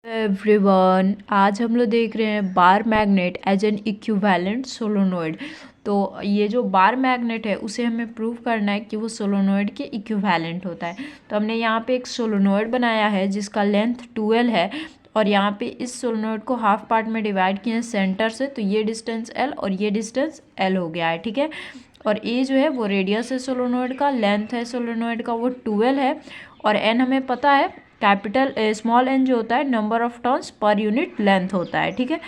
Everyone, आज हम लोग देख रहे हैं bar magnet as an equivalent solenoid. तो ये जो बार मैग्नेट है उसे हमें प्रूव करना है कि वो सोलोनॉइड के इक्विवेलेंट होता है। तो हमने यहाँ पे एक सोलोनॉइड बनाया है जिसका लेंथ 12 है और यहाँ पे इस सोलोनॉइड को हाफ पार्ट में डिवाइड किया है सेंटर से। तो ये डिस्टेंस L और ये डिस्टेंस L हो गया है, ठीक है। और ए जो है वो रेडियस है सोलोनॉइड का, लेंथ है सोलोनॉइड का वो 12 है और एन हमें पता है कैपिटल स्मॉल एन जो होता है number of turns per unit length होता है, ठीक है।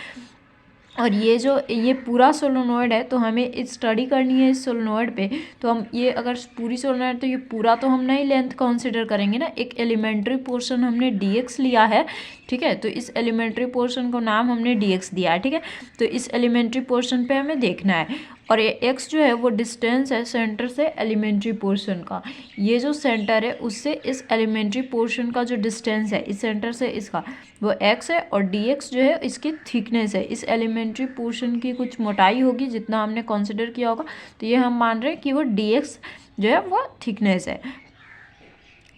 और ये पूरा सोलोनॉइड है तो हमें स्टडी करनी है इस सोलोनॉइड पे। तो हम ये अगर पूरी सोलोनॉइड तो ये पूरा तो हम नहीं लेंथ कंसिडर करेंगे ना, एक एलिमेंट्री पोर्शन हमने dx लिया है, ठीक है। तो इस एलिमेंट्री पोर्शन को नाम हमने dx दिया है, ठीक है। तो इस एलिमेंट्री पोर्शन पे हमें देखना है और ये x जो है वो डिस्टेंस है सेंटर से एलिमेंट्री पोर्शन का। ये जो सेंटर है उससे इस एलिमेंट्री पोर्शन का जो डिस्टेंस है इस सेंटर से इसका वो x है और dx जो है इसकी थिकनेस है। इस एलिमेंट्री पोर्शन की कुछ मोटाई होगी जितना हमने कंसिडर किया होगा, तो ये हम मान रहे हैं कि वो dx जो है वो थिकनेस है।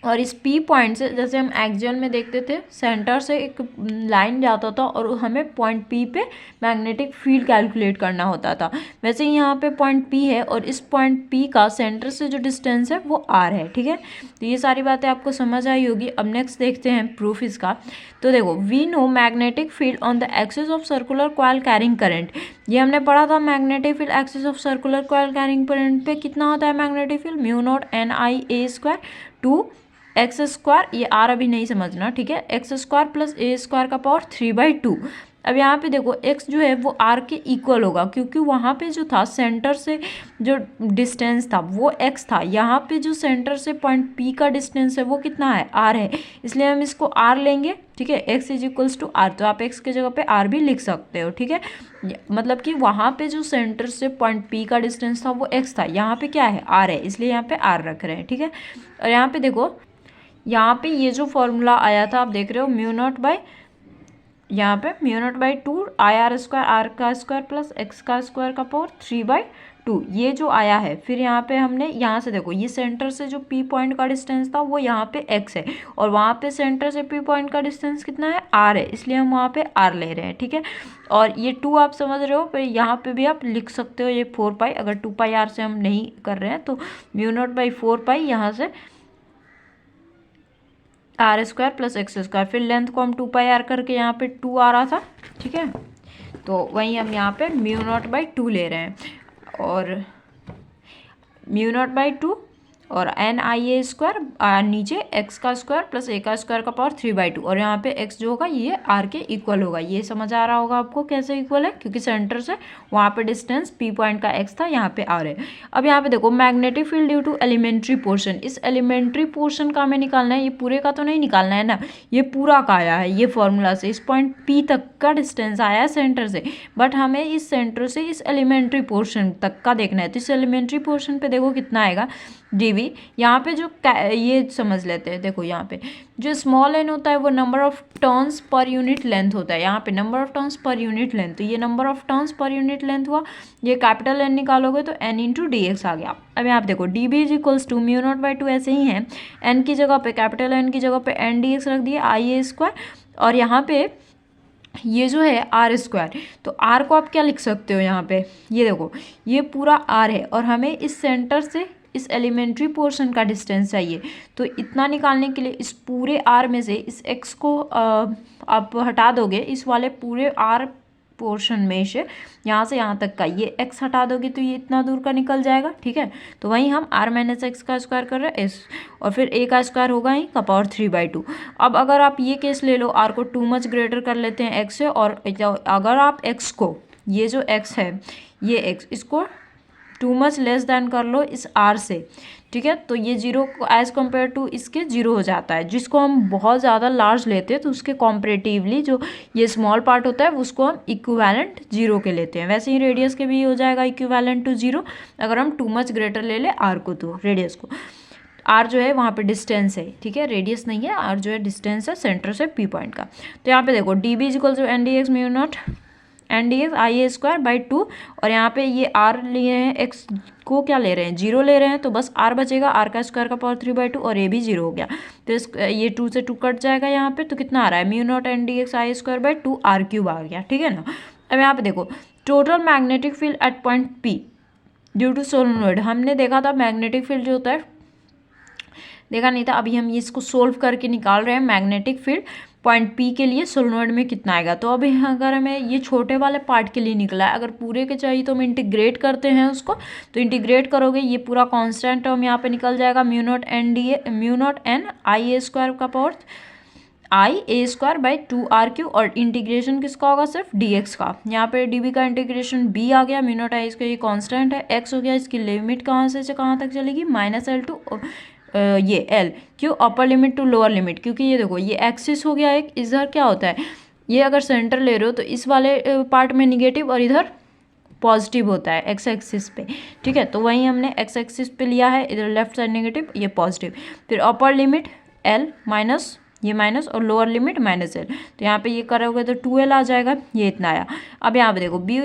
और इस P पॉइंट से जैसे हम एक्सियल में देखते थे सेंटर से एक लाइन जाता था और हमें पॉइंट P पे मैग्नेटिक फील्ड कैलकुलेट करना होता था, वैसे ही यहाँ पे पॉइंट P है और इस पॉइंट P का सेंटर से जो डिस्टेंस है वो R है, ठीक है। तो ये सारी बातें आपको समझ आई होगी। अब नेक्स्ट देखते हैं प्रूफ इसका। तो देखो, we know magnetic field on the axis of circular coil carrying current. ये हमने पढ़ा था magnetic field axis of circular coil carrying current पे कितना होता है magnetic field, mu naught NIA² two X square, ये आर अभी नहीं समझना, ठीक है, X square plus A square का पावर 3/2। अब यहाँ पे देखो x जो है वो r के इक्वल होगा क्योंकि वहाँ पे जो था सेंटर से जो डिस्टेंस था वो x था। यहाँ पे जो सेंटर से पॉइंट P का डिस्टेंस है वो कितना है, r है, इसलिए हम इसको r लेंगे, ठीक है। x = r, तो आप x की जगह पे r भी लिख सकते हो, ठीक है। मतलब कि वहाँ पे जो सेंटर से पॉइंट P का डिस्टेंस था वो x था, यहाँ पे क्या है, r है, इसलिए यहाँ पे r रख रहे हैं, ठीक है। और यहाँ पे देखो, यहाँ पे ये जो फॉर्मूला आया था आप देख रहे हो म्यू नॉट बाई, यहाँ पे mu naught by 2 IR² r का स्क्वायर प्लस x का स्क्वायर का पावर 3/2, ये जो आया है। फिर यहाँ पे हमने यहाँ से देखो ये सेंटर से जो P पॉइंट का डिस्टेंस था वो यहाँ पे x है और वहाँ पे सेंटर से P पॉइंट का डिस्टेंस कितना है, r है, इसलिए हम वहाँ पे r ले रहे हैं, ठीक है। और ये 2 आप समझ रहे हो, फिर यहाँ पे भी आप लिख सकते हो ये 4π, अगर 2πr से हम नहीं कर रहे हैं तो म्यू नॉट बाई 4π यहाँ से r² प्लस x², फिर लेंथ को हम 2πr करके यहाँ पे 2 आ रहा था, ठीक है। तो वहीं हम यहाँ पे म्यू नॉट बाई 2 ले रहे हैं और म्यू नॉट बाई 2 और NIA² नीचे x का स्क्वायर प्लस a का स्क्वायर का पावर 3/2 और यहाँ पे x जो होगा ये r के इक्वल होगा। ये समझ आ रहा होगा आपको कैसे इक्वल है, क्योंकि सेंटर से वहाँ पे डिस्टेंस P पॉइंट का x था, यहाँ पे r है। अब यहाँ पे देखो magnetic field due to elementary portion, इस एलिमेंट्री पोर्शन का हमें निकालना है, ये पूरे का तो नहीं निकालना है ना, ये पूरा का आया है ये फॉर्मूला से, इस पॉइंट P तक का डिस्टेंस आया है सेंटर से, बट हमें इस सेंटर से इस एलिमेंट्री पोर्शन तक का देखना है। तो इस एलिमेंट्री पोर्शन पे देखो कितना आएगा dV। यहाँ पे जो ये समझ लेते हैं, देखो यहाँ पे जो स्मॉल n होता है वो number of turns per unit length होता है, यहाँ पे number of turns per unit length, तो ये number of turns per unit length हुआ, ये कैपिटल N निकालोगे तो n × dx आ गया। अब यहाँ पे देखो dB = म्यू नॉट बाई 2 ऐसे ही है, n की जगह पे कैपिटल N की जगह पे n dx रख दिए IA² और यहाँ पे ये जो है r², तो r को आप क्या लिख सकते हो यहाँ पे, ये देखो ये पूरा r है और हमें इस सेंटर से इस एलिमेंट्री पोर्शन का डिस्टेंस चाहिए। तो इतना निकालने के लिए इस पूरे r में से इस x को आप हटा दोगे, इस वाले पूरे r पोर्शन में से यहाँ से यहाँ तक का ये x हटा दोगे तो ये इतना दूर का निकल जाएगा, ठीक है। तो वहीं हम r - x का स्क्वायर कर रहे हैं s और फिर a का स्क्वायर होगा ही का पावर 3/2। अब अगर आप ये केस ले लो, r को टू मच ग्रेटर कर लेते हैं x से, और अगर आप x को, ये जो x है ये x, इसको टू मच लेस देन कर लो इस r से, ठीक है। तो ये 0 एज कम्पेयर टू इसके 0 हो जाता है, जिसको हम बहुत ज़्यादा लार्ज लेते हैं तो उसके कॉम्परेटिवली जो ये स्मॉल पार्ट होता है उसको हम इक्विवेलेंट 0 के लेते हैं। वैसे ही रेडियस के भी हो जाएगा इक्विवेलेंट टू 0 अगर हम टू मच ग्रेटर ले लें r को, तो रेडियस को, r जो है वहाँ पे डिस्टेंस है, ठीक है, रेडियस नहीं है, r जो है डिस्टेंस है सेंटर से P पॉइंट का। तो यहाँ पे देखो dB = n dx mu naught n dx IA² by 2 और यहाँ पे ये r लिए हैं x इसको क्या ले रहे हैं, 0 ले रहे हैं, तो बस r बचेगा, r का स्क्वायर का पावर 3/2 और ये भी 0 हो गया। तो ये 2 से 2 कट जाएगा यहाँ पे, तो कितना आ रहा है, mu naught N D X I square by 2 r³ आ गया, ठीक है ना। अब यहाँ पे देखो total magnetic field at point P due to solenoid, हमने देखा था मैग्नेटिक फील्ड जो होता है, देखा नहीं था, अभी हम इसको सोल्व करके निकाल रहे हैं मैग्नेटिक फील्ड पॉइंट P के लिए सोलेनोइड में कितना आएगा। तो अभी अगर हमें ये छोटे वाले पार्ट के लिए निकला है, अगर पूरे के चाहिए तो हम इंटीग्रेट करते हैं उसको, तो इंटीग्रेट करोगे ये पूरा कांस्टेंट टर्म यहाँ पे निकल जाएगा, mu naught N I A square का power I A square by 2r³, और इंटीग्रेशन किसका होगा, सिर्फ dx का। यहाँ पे dv का इंटीग्रेशन b आ गया, म्यू नॉट आई इसका ये कांस्टेंट है, x हो गया, इसकी लिमिट कहाँ से कहाँ तक चलेगी, -l टू ये l, क्यों, upper limit to lower limit, क्योंकि ये देखो ये एक्सिस हो गया एक, इधर क्या होता है, ये अगर सेंटर ले रहे हो तो इस वाले पार्ट में निगेटिव और इधर पॉजिटिव होता है एक्स एक्सिस पे, ठीक है। तो वहीं हमने एक्स एक्सिस पे लिया है, इधर लेफ्ट साइड नेगेटिव, ये पॉजिटिव, फिर अपर लिमिट l माइनस, ये माइनस, और लोअर लिमिट -l, तो यहाँ पे ये करोगे तो 2l आ जाएगा, ये इतना आया। अब यहाँ पे देखो b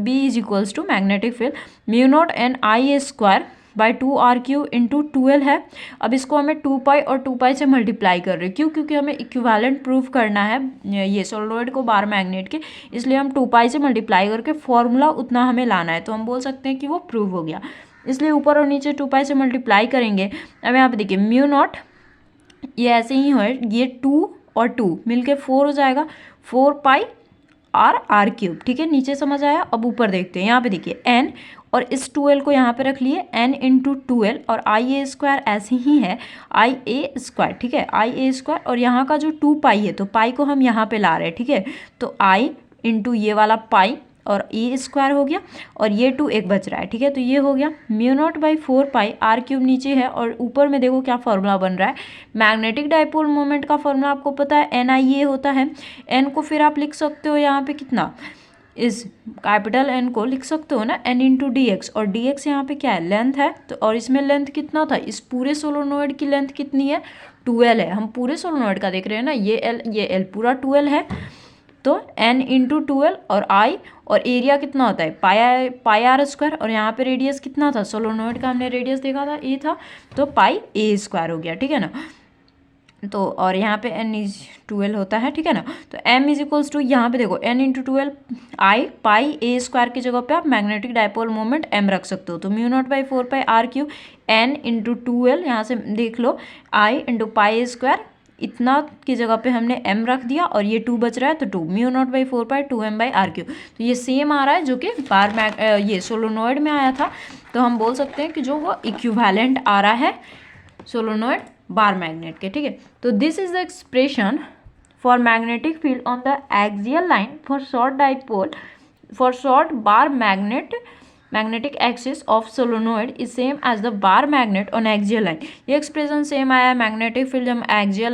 is equals to magnetic field mu naught N I A square by 2r³ into 2l है। अब इसको हमें 2π और 2π से मल्टीप्लाई कर रहे हैं, क्यों, क्योंकि हमें इक्विवेलेंट प्रूफ करना है ये सोलेनोइड को बार मैग्नेट के, इसलिए हम 2π से मल्टीप्लाई करके फॉर्मूला उतना हमें लाना है, तो हम बोल सकते हैं कि वो प्रूव हो गया, इसलिए ऊपर और नीचे 2π से मल्टीप्लाई करेंगे। अब यहाँ पे देखिए म्यू नॉट, ये ऐसे ही है, ये 2 और 2 मिलके 4 हो जाएगा, 4π r³, ठीक है, नीचे समझ आया। अब ऊपर देखते हैं, यहाँ पे देखिए n, और इस 2l को यहाँ पे रख लिए n इंटू 2l, और आई ए स्क्वायर ऐसे ही है, आई ए स्क्वायर, ठीक है, आई ए स्क्वायर, और यहाँ का जो 2π है, तो पाई को हम यहाँ पे ला रहे हैं, ठीक है, तो i इंटू ये वाला पाई और ए स्क्वायर हो गया, और ये 2 एक बच रहा है, ठीक है, तो ये हो गया म्यू नॉट बाई 4π r³ नीचे है, और ऊपर में देखो क्या फॉर्मूला बन रहा है, मैग्नेटिक डाइपोल मोमेंट का फॉर्मूला आपको पता है, NIA होता है, n को फिर आप लिख सकते हो यहाँ पे कितना, इस कैपिटल N को लिख सकते हो ना n इंटू dx, और dx यहाँ पे क्या है, लेंथ है, तो और इसमें लेंथ कितना था, इस पूरे सोलेनोइड की लेंथ कितनी है, 2l है, हम पूरे सोलेनोइड का देख रहे हैं ना, ये l पूरा 2l है, तो n इंटू 2l और i, और एरिया कितना होता है पाई आर स्क्वायर, और यहाँ पे रेडियस कितना था, सोलेनोइड का हमने रेडियस देखा था a था, तो पाई a स्क्वायर हो गया, ठीक है ना। तो और यहाँ पे n इज 2l होता है, ठीक है ना। तो m इज इक्वल्स टू, यहाँ पे देखो n into 2l I pi a square की जगह पे आप मैग्नेटिक डाइपोल मोमेंट m रख सकते हो, तो mu naught by 4π r³ n into 2l, यहाँ से देख लो i इंटू पाई स्क्वायर, इतना की जगह पे हमने m रख दिया, और ये 2 बच रहा है, तो 2 mu naught by 4π 2m by r³, तो ये सेम आ रहा है जो कि ये सोलेनोइड में आया था, तो हम बोल सकते हैं कि जो वो इक्विवेलेंट आ रहा है सोलेनोइड बार मैग्नेट के, ठीक है। तो this is the expression for magnetic field on the axial line for short dipole for short bar magnetic axis of solenoid is same as the bar magnet on axial line. ये expression same आया है magnetic field हम axial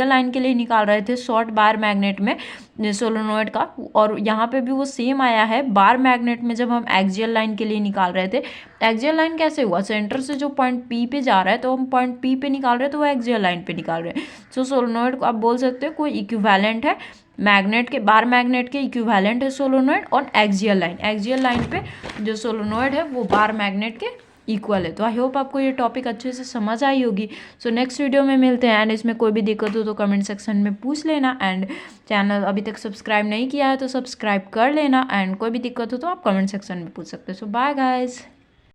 line के लिए निकाल रहे थे short bar magnet में सोलेनोइड का, और यहाँ पे भी वो सेम आया है बार मैग्नेट में जब हम एक्सियल लाइन के लिए निकाल रहे थे। एक्सियल लाइन कैसे हुआ, सेंटर से जो पॉइंट P पे जा रहा है तो हम पॉइंट P पे निकाल रहे हैं, तो वो एक्सियल लाइन पे निकाल रहे हैं। सो सोलेनोइड को आप बोल सकते हो कोई इक्विवेलेंट है मैग्नेट के, बार मैग्नेट के इक्विवेलेंट है सोलेनोइड ऑन एक्सियल लाइन पे जो सोलेनोइड है वो बार मैग्नेट के इक्वल है। तो आई होप आपको ये टॉपिक अच्छे से समझ आई होगी। सो नेक्स्ट वीडियो में मिलते हैं, एंड इसमें कोई भी दिक्कत हो तो कमेंट सेक्शन में पूछ लेना, एंड चैनल अभी तक सब्सक्राइब नहीं किया है तो सब्सक्राइब कर लेना, एंड कोई भी दिक्कत हो तो आप कमेंट सेक्शन में पूछ सकते हो। सो बाय गाइज।